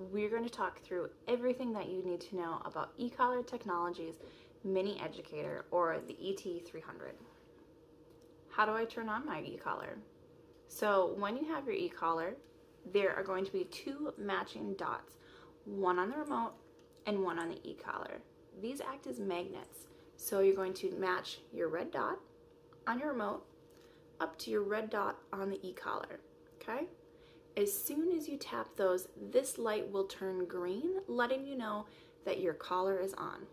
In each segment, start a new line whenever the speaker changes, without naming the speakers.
we're going to talk through everything that you need to know about ECollar Technologies Mini Educator, or the ET300. How do I turn on my ECollar? So when you have your ECollar, there are going to be two matching dots, one on the remote and one on the ECollar. These act as magnets, so you're going to match your red dot on your remote up to your red dot on the ECollar, okay? As soon as you tap those, this light will turn green, letting you know that your collar is on.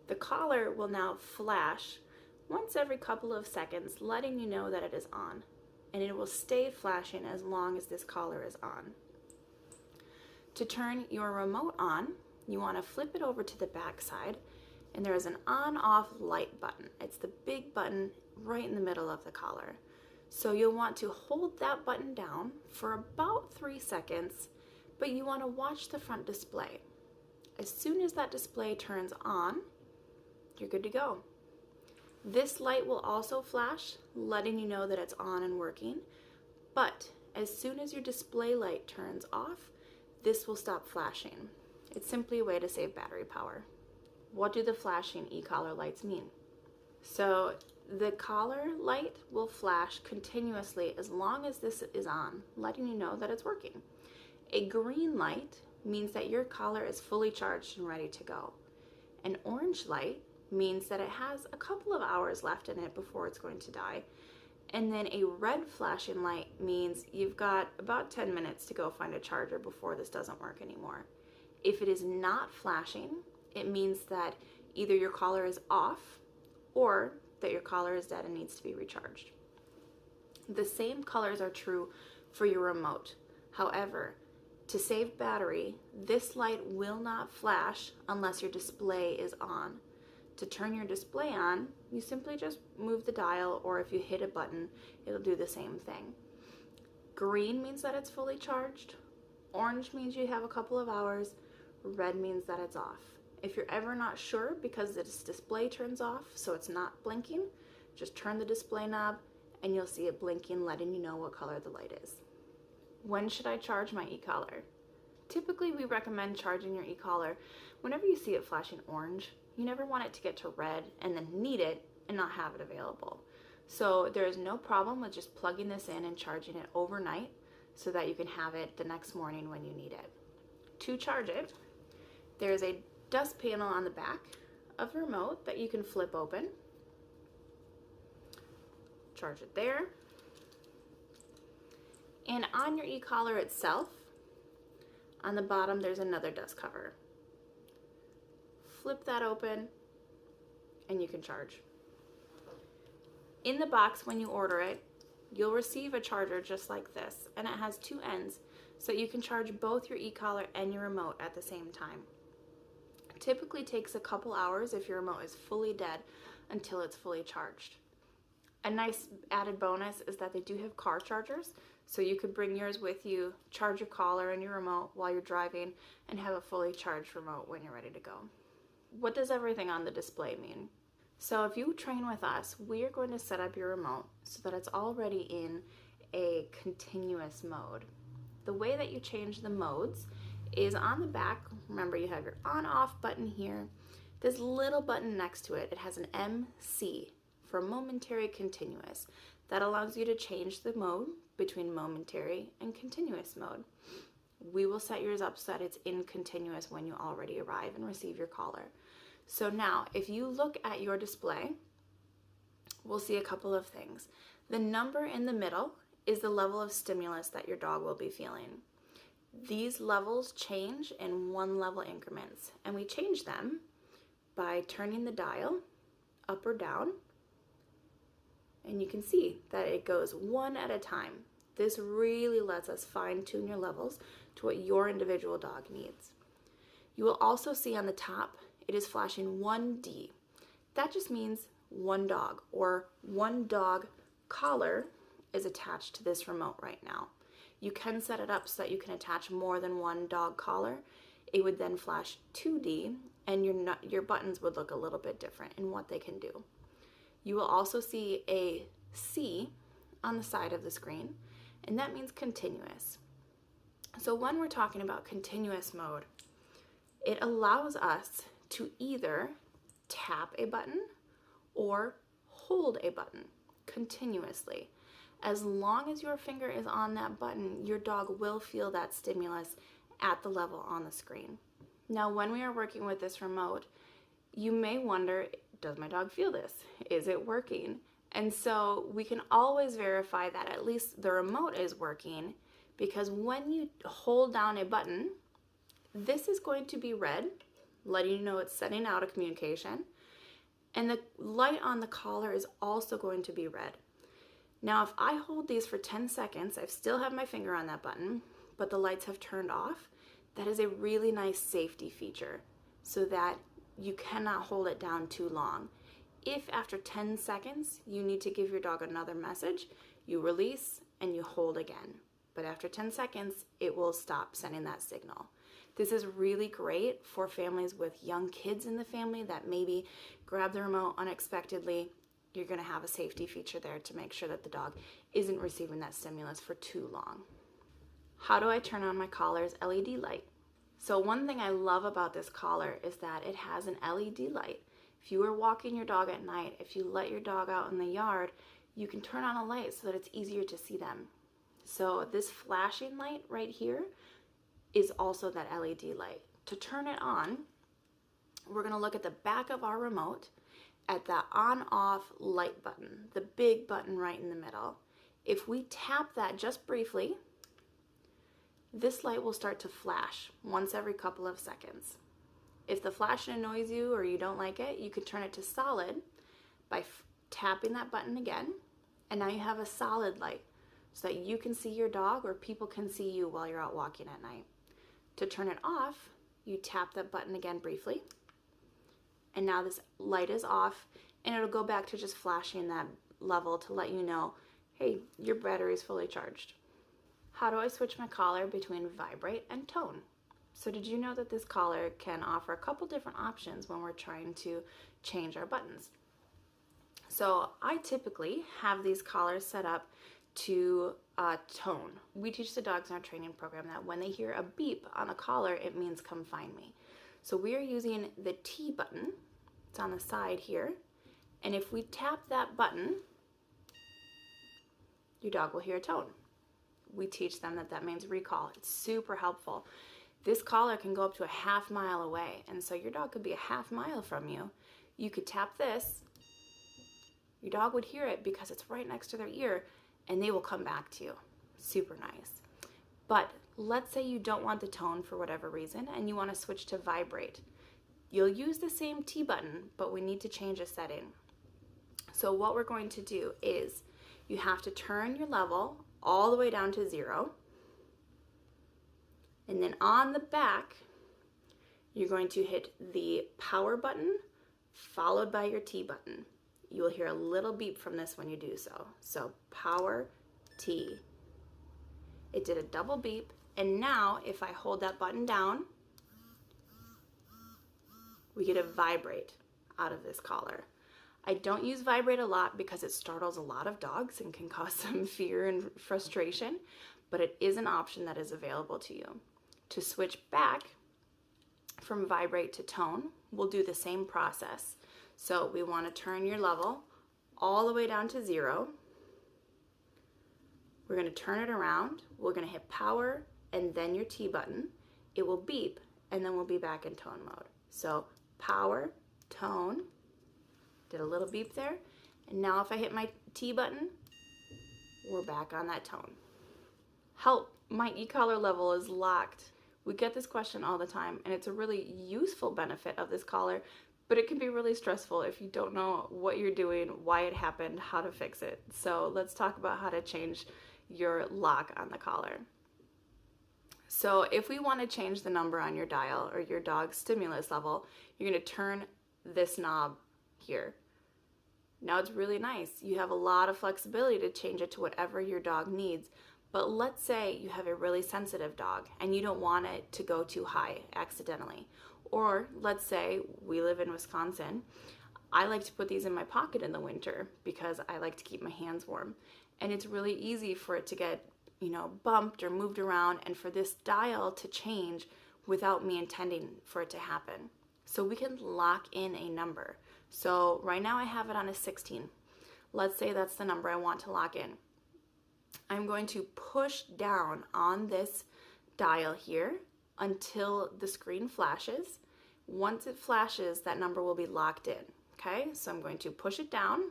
The collar will now flash once every couple of seconds, letting you know that it is on, and it will stay flashing as long as this collar is on. To turn your remote on, you want to flip it over to the back side, and there is an on-off light button. It's the big button right in the middle of the collar. So you'll want to hold that button down for about 3 seconds, but you want to watch the front display. As soon as that display turns on, you're good to go. This light will also flash, letting you know that it's on and working, but as soon as your display light turns off, this will stop flashing. It's simply a way to save battery power. What do the flashing ECollar lights mean? So the collar light will flash continuously as long as this is on, letting you know that it's working. A green light means that your collar is fully charged and ready to go. An orange light means that it has a couple of hours left in it before it's going to die. And then a red flashing light means you've got about 10 minutes to go find a charger before this doesn't work anymore. If it is not flashing, it means that either your collar is off or that your collar is dead and needs to be recharged. The same colors are true for your remote. However, to save battery, this light will not flash unless your display is on. To turn your display on, you simply just move the dial, or if you hit a button, it'll do the same thing. Green means that it's fully charged. Orange means you have a couple of hours. Red means that it's off. If you're ever not sure because this display turns off, so it's not blinking, just turn the display knob and you'll see it blinking, letting you know what color the light is. When should I charge my ECollar? Typically, we recommend charging your ECollar whenever you see it flashing orange. You never want it to get to red and then need it and not have it available. So there is no problem with just plugging this in and charging it overnight so that you can have it the next morning when you need it. To charge it, there's a dust panel on the back of the remote that you can flip open. Charge it there. And on your ECollar itself, on the bottom, there's another dust cover. Flip that open and you can charge. In the box, when you order it, you'll receive a charger just like this, and it has two ends, so you can charge both your ECollar and your remote at the same time. It typically takes a couple hours if your remote is fully dead until it's fully charged. A nice added bonus is that they do have car chargers, so you could bring yours with you, charge your collar and your remote while you're driving, and have a fully charged remote when you're ready to go. What does everything on the display mean? So if you train with us, we are going to set up your remote so that it's already in a continuous mode. The way that you change the modes is on the back. Remember, you have your on-off button here. This little button next to it, it has an MC for momentary continuous. That allows you to change the mode between momentary and continuous mode. We will set yours up so that it's in continuous when you already arrive and receive your collar. So now, if you look at your display, we'll see a couple of things. The number in the middle is the level of stimulus that your dog will be feeling. These levels change in 1 level increments, and we change them by turning the dial up or down, and you can see that it goes 1 at a time. This really lets us fine-tune your levels to what your individual dog needs. You will also see on the top, it is flashing 1D. That just means one dog, or one dog collar is attached to this remote right now. You can set it up so that you can attach more than one dog collar. It would then flash 2D, and your buttons would look a little bit different in what they can do. You will also see a C on the side of the screen, and that means continuous. So when we're talking about continuous mode, it allows us to either tap a button or hold a button continuously. As long as your finger is on that button, your dog will feel that stimulus at the level on the screen. Now, when we are working with this remote, you may wonder, does my dog feel this? Is it working? And so we can always verify that at least the remote is working, because when you hold down a button, this is going to be red, letting you know it's sending out a communication, and the light on the collar is also going to be red. Now, if I hold these for 10 seconds, I still have my finger on that button, but the lights have turned off. That is a really nice safety feature, so that you cannot hold it down too long. If after 10 seconds you need to give your dog another message, you release and you hold again. But after 10 seconds, it will stop sending that signal. This is really great for families with young kids in the family that maybe grab the remote unexpectedly. You're going to have a safety feature there to make sure that the dog isn't receiving that stimulus for too long. How do I turn on my collar's LED light? So one thing I love about this collar is that it has an LED light. If you are walking your dog at night, if you let your dog out in the yard, you can turn on a light so that it's easier to see them. So this flashing light right here is also that LED light. To turn it on, we're going to look at the back of our remote at that on-off light button, the big button right in the middle. If we tap that just briefly, this light will start to flash once every couple of seconds. If the flash annoys you or you don't like it, you can turn it to solid by tapping that button again, and now you have a solid light so that you can see your dog or people can see you while you're out walking at night. To turn it off, you tap that button again briefly, and now this light is off, and it'll go back to just flashing that level to let you know, hey, your battery is fully charged. How do I switch my collar between vibrate and tone? So did you know that this collar can offer a couple different options when we're trying to change our buttons? So I typically have these collars set up to tone. We teach the dogs in our training program that when they hear a beep on a collar, it means come find me. So we are using the T button. It's on the side here. And if we tap that button, your dog will hear a tone. We teach them that that means recall. It's super helpful. This collar can go up to a half mile away, and so your dog could be a half mile from you. You could tap this, your dog would hear it because it's right next to their ear, and they will come back to you. Super nice. But let's say you don't want the tone for whatever reason, and you want to switch to vibrate. You'll use the same T button, but we need to change a setting. So what we're going to do is you have to turn your level all the way down to 0. And then on the back, you're going to hit the power button followed by your T button. You will hear a little beep from this when you do so. So power T. It did a double beep, and now if I hold that button down, we get a vibrate out of this collar. I don't use vibrate a lot because it startles a lot of dogs and can cause some fear and frustration, but it is an option that is available to you. To switch back from vibrate to tone, we'll do the same process. So we want to turn your level all the way down to 0. We're going to turn it around. We're going to hit power and then your T button. It will beep, and then we'll be back in tone mode. So power, tone, did a little beep there, and now if I hit my T button, we're back on that tone. Help, my ECollar level is locked. We get this question all the time, and it's a really useful benefit of this collar, but it can be really stressful if you don't know what you're doing, why it happened, how to fix it. So let's talk about how to change your lock on the collar. So if we want to change the number on your dial or your dog's stimulus level, you're going to turn this knob here. Now it's really nice. You have a lot of flexibility to change it to whatever your dog needs. But let's say you have a really sensitive dog and you don't want it to go too high accidentally. Or let's say we live in Wisconsin. I like to put these in my pocket in the winter because I like to keep my hands warm. And it's really easy for it to get, bumped or moved around, and for this dial to change without me intending for it to happen. So we can lock in a number. So right now I have it on a 16. Let's say that's the number I want to lock in. I'm going to push down on this dial here until the screen flashes. Once it flashes, that number will be locked in. Okay, so I'm going to push it down.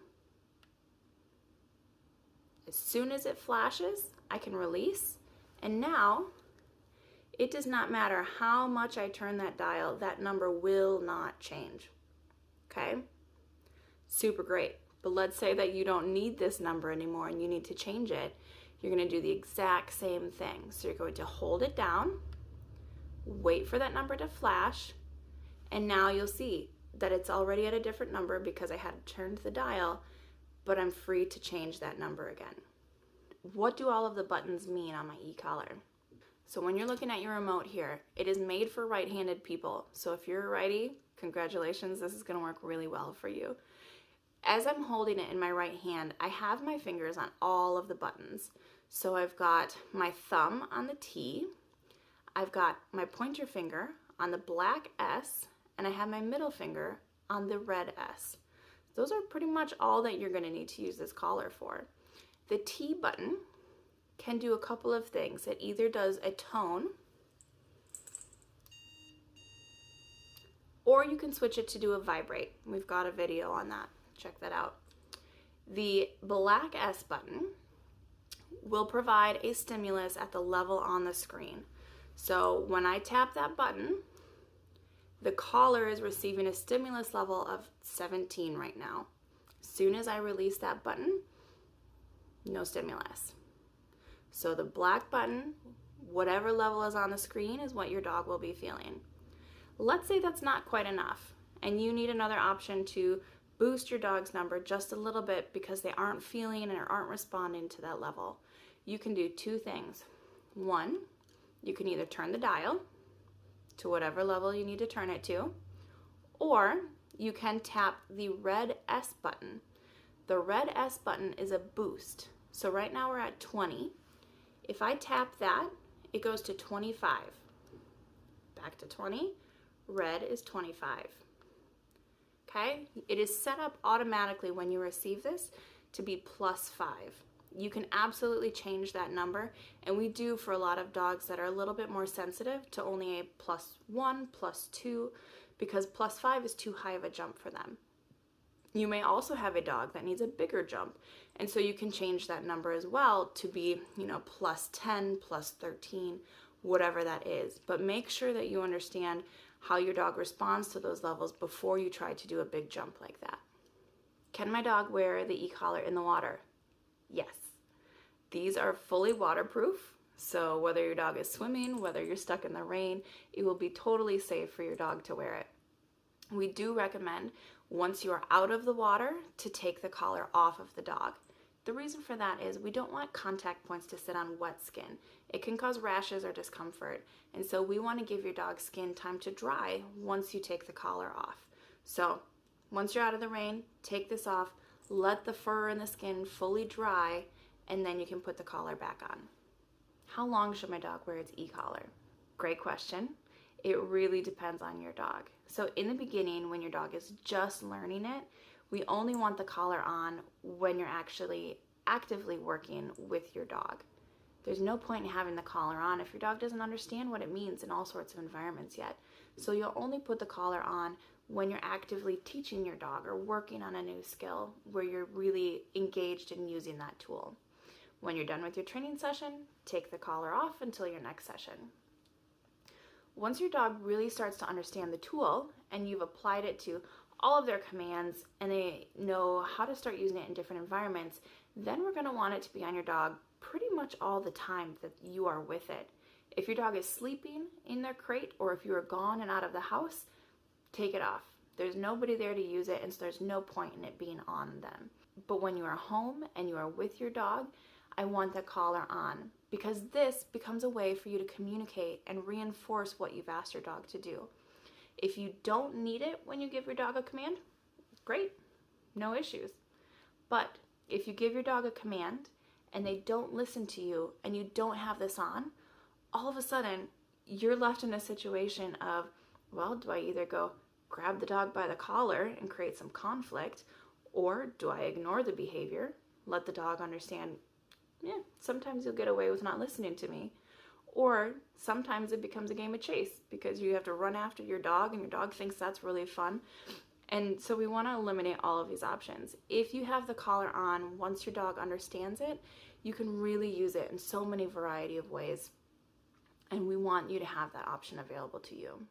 As soon as it flashes, I can release, and now it does not matter how much I turn that dial, that number will not change. Okay, super great. But let's say that you don't need this number anymore and you need to change it. You're going to do the exact same thing. So you're going to hold it down, wait for that number to flash, and now you'll see that it's already at a different number because I had turned the dial, but I'm free to change that number again. What do all of the buttons mean on my ECollar? So when you're looking at your remote here, it is made for right-handed people. So if you're a righty, congratulations, this is going to work really well for you. As I'm holding it in my right hand, I have my fingers on all of the buttons. So I've got my thumb on the T, I've got my pointer finger on the black S, and I have my middle finger on the red S. Those are pretty much all that you're going to need to use this collar for. The T button can do a couple of things. It either does a tone, or you can switch it to do a vibrate. We've got a video on that. Check that out. The black S button will provide a stimulus at the level on the screen. So when I tap that button, the collar is receiving a stimulus level of 17 right now. As soon as I release that button, no stimulus. So the black button, whatever level is on the screen, is what your dog will be feeling. Let's say that's not quite enough and you need another option to boost your dog's number just a little bit because they aren't feeling or aren't responding to that level. You can do two things. One, you can either turn the dial to whatever level you need to turn it to, or you can tap the red S button. The red S button is a boost. So right now we're at 20. If I tap that, it goes to 25. Back to 20. Red is 25. Okay? It is set up automatically when you receive this to be +5. You can absolutely change that number, and we do for a lot of dogs that are a little bit more sensitive to only a +1, +2, because +5 is too high of a jump for them. You may also have a dog that needs a bigger jump, and so you can change that number as well to be, +10, +13, whatever that is. But make sure that you understand how your dog responds to those levels before you try to do a big jump like that. Can my dog wear the ECollar in the water? Yes. These are fully waterproof, so whether your dog is swimming, whether you're stuck in the rain, it will be totally safe for your dog to wear it. We do recommend, once you are out of the water, to take the collar off of the dog. The reason for that is we don't want contact points to sit on wet skin. It can cause rashes or discomfort, and so we want to give your dog's skin time to dry once you take the collar off. So once you're out of the rain, take this off, let the fur and the skin fully dry, and then you can put the collar back on. How long should my dog wear its ECollar? Great question. It really depends on your dog. So in the beginning, when your dog is just learning it, we only want the collar on when you're actually actively working with your dog. There's no point in having the collar on if your dog doesn't understand what it means in all sorts of environments yet. So you'll only put the collar on when you're actively teaching your dog or working on a new skill where you're really engaged in using that tool. When you're done with your training session, take the collar off until your next session. Once your dog really starts to understand the tool and you've applied it to all of their commands and they know how to start using it in different environments, then we're going to want it to be on your dog pretty much all the time that you are with it. If your dog is sleeping in their crate or if you are gone and out of the house, take it off. There's nobody there to use it, and so there's no point in it being on them. But when you are home and you are with your dog, I want the collar on, because this becomes a way for you to communicate and reinforce what you've asked your dog to do. If you don't need it when you give your dog a command, great, no issues. But if you give your dog a command and they don't listen to you and you don't have this on, all of a sudden you're left in a situation of, well, do I either go grab the dog by the collar and create some conflict, or do I ignore the behavior, let the dog understand, yeah, sometimes you'll get away with not listening to me, or sometimes it becomes a game of chase because you have to run after your dog and your dog thinks that's really fun. And so we want to eliminate all of these options. If you have the collar on, once your dog understands it, you can really use it in so many variety of ways. And we want you to have that option available to you.